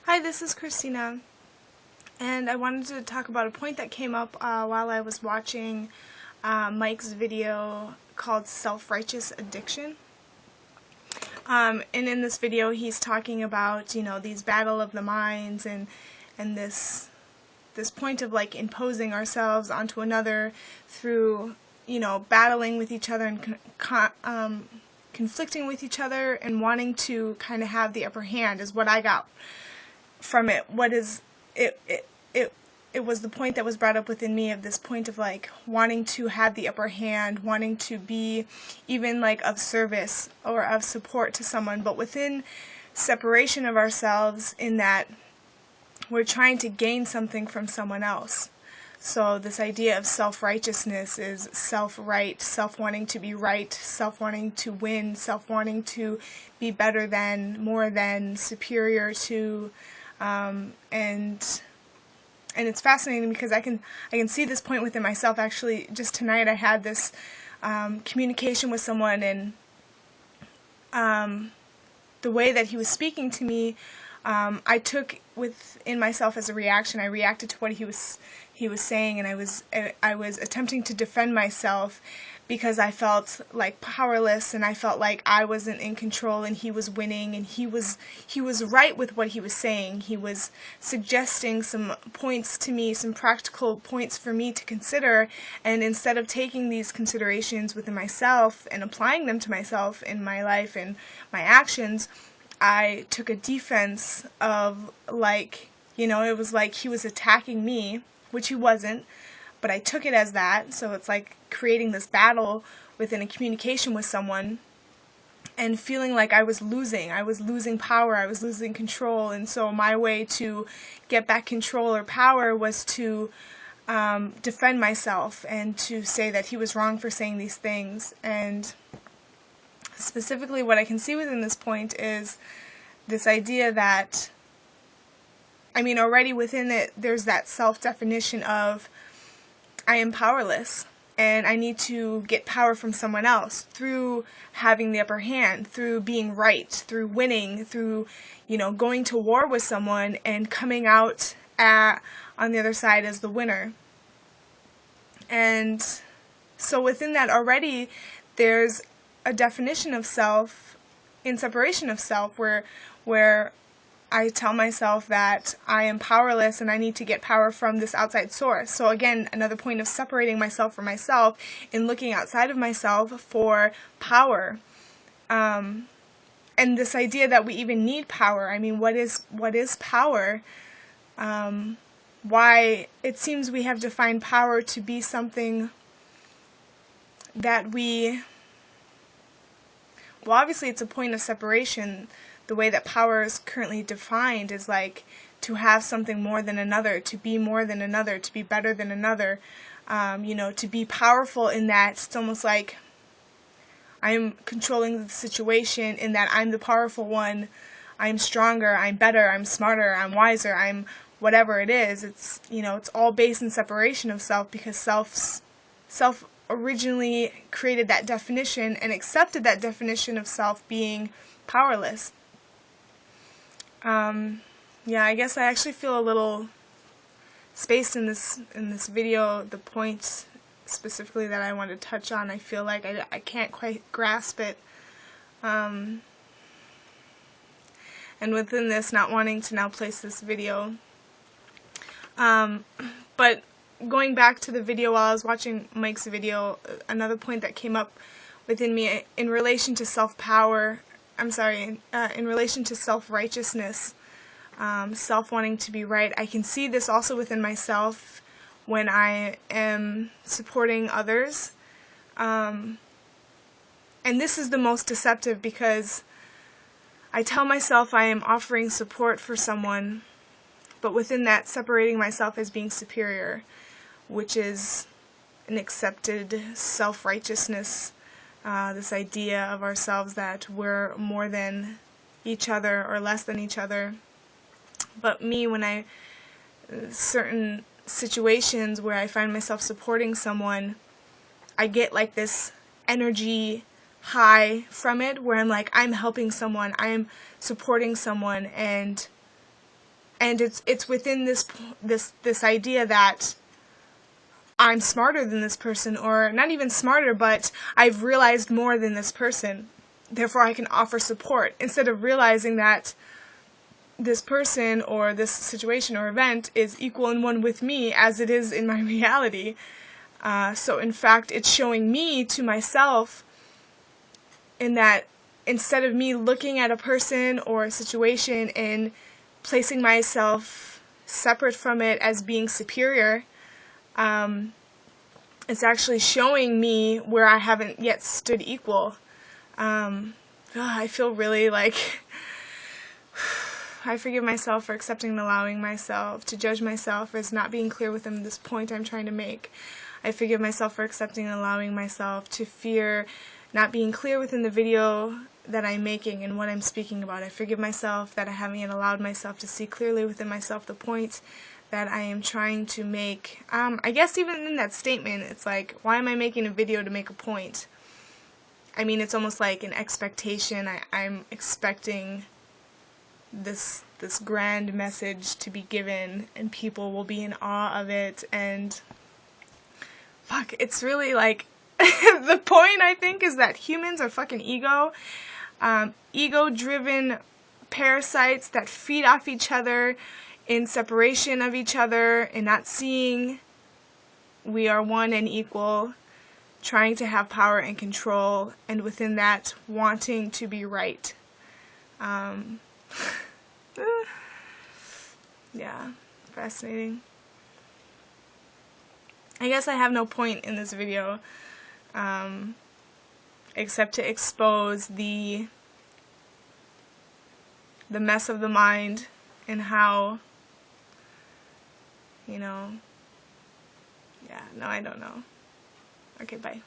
Hi, this is Christina, and I wanted to talk about a point that came up while I was watching Mike's video called Self-Righteous Addiction. And in this video, he's talking about, these battle of the minds and this point of like imposing ourselves onto another through, battling with each other and conflicting with each other and wanting to kind of have the upper hand is what I got from it. It was the point that was brought up within me of this point of like wanting to have the upper hand, wanting to be even like of service or of support to someone, but within separation of ourselves in that we're trying to gain something from someone else. So this idea of self-righteousness is self-right, self-wanting to be right, self-wanting to win, self-wanting to be better than, more than, superior to, and it's fascinating because I can see this point within myself. Actually, just tonight I had this communication with someone, and the way that he was speaking to me, I took within myself as a reaction. I reacted to what he was saying, and I was attempting to defend myself because I felt like powerless, and I felt like I wasn't in control and he was winning, and he was right with what he was saying. He was suggesting some points to me, some practical points for me to consider, and instead of taking these considerations within myself and applying them to myself in my life and my actions, I took a defense of like, it was like he was attacking me, which he wasn't, but I took it as that. So it's like creating this battle within a communication with someone and feeling like I was losing power, I was losing control. And so my way to get back control or power was to defend myself and to say that he was wrong for saying these things. And specifically what I can see within this point is this idea that, already within it, there's that self-definition of I am powerless and I need to get power from someone else through having the upper hand, through being right, through winning, through, going to war with someone and coming out on the other side as the winner. And so within that already, there's a definition of self in separation of self where I tell myself that I am powerless and I need to get power from this outside source. So again, another point of separating myself from myself and looking outside of myself for power. And this idea that we even need power. What is power? Why it seems we have defined power to be something that obviously it's a point of separation. The way that power is currently defined is like to have something more than another, to be more than another, to be better than another, to be powerful in that it's almost like I'm controlling the situation in that I'm the powerful one, I'm stronger, I'm better, I'm smarter, I'm wiser, I'm whatever it is. It's, it's all based in separation of self because self originally created that definition and accepted that definition of self being powerless. Yeah, I guess I actually feel a little spaced in this video. The points specifically that I want to touch on, I feel like I can't quite grasp it. And within this, not wanting to now place this video. But going back to the video while I was watching Mike's video, another point that came up within me in relation to self-power, in relation to self-righteousness, self-wanting to be right. I can see this also within myself when I am supporting others. And this is the most deceptive because I tell myself I am offering support for someone, but within that separating myself as being superior, which is an accepted self-righteousness, this idea of ourselves that we're more than each other or less than each other. But me, when certain situations where I find myself supporting someone, I get like this energy high from it where I'm like, I'm helping someone, I'm supporting someone, and And it's within this idea that I'm smarter than this person, or not even smarter, but I've realized more than this person. Therefore, I can offer support, instead of realizing that this person or this situation or event is equal and one with me as it is in my reality. So in fact, it's showing me to myself, in that instead of me looking at a person or a situation and placing myself separate from it as being superior, it's actually showing me where I haven't yet stood equal. I feel really like I forgive myself for accepting and allowing myself to judge myself as not being clear within this point I'm trying to make. I forgive myself for accepting and allowing myself to fear not being clear within the video that I'm making and what I'm speaking about. I forgive myself that I haven't yet allowed myself to see clearly within myself the point that I am trying to make. I guess even in that statement, it's like, why am I making a video to make a point? I mean, it's almost like an expectation. I'm expecting this grand message to be given, and people will be in awe of it, and fuck, it's really like the point, I think, is that humans are fucking ego-driven parasites that feed off each other in separation of each other and not seeing we are one and equal, trying to have power and control, and within that, wanting to be right. Yeah, fascinating. I guess I have no point in this video, except to expose the mess of the mind and how, yeah, no, I don't know. Okay, bye.